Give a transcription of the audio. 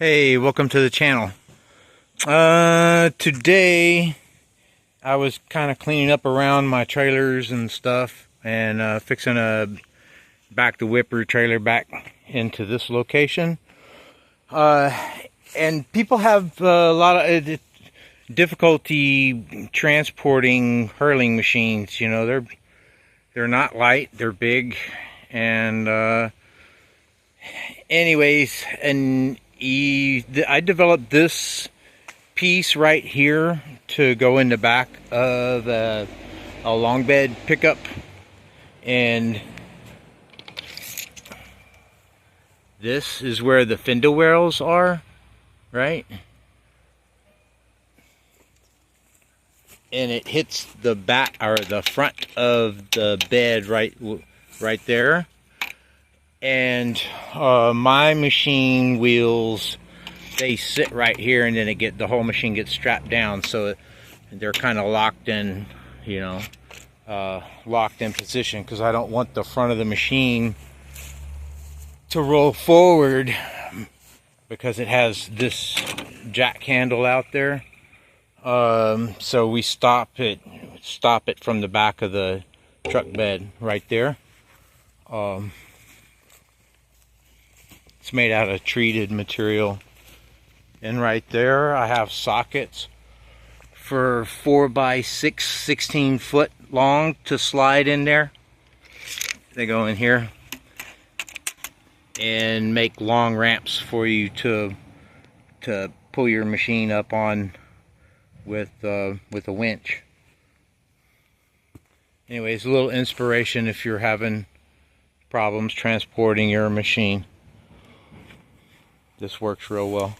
Hey, welcome to the channel. Today I was kind of cleaning up around my trailers and stuff and fixing to back the whipper trailer back into this location. And people have a lot of difficulty transporting hurling machines. You know, they're not light, they're big, and anyways, and I developed this piece right here to go in the back of a long bed pickup, and this is where the fender wells are, right? And it hits the back or the front of the bed right there. And my machine wheels, they sit right here, and then the whole machine gets strapped down, so they're kind of locked in, you know, locked in position, because I don't want the front of the machine to roll forward, because it has this jack handle out there. So we stop it from the back of the truck bed right there. It's made out of treated material. And right there I have sockets for 4x6, 16 foot long to slide in there. They go in here and make long ramps for you to pull your machine up on with a winch. Anyways, a little inspiration if you're having problems transporting your machine. This works real well.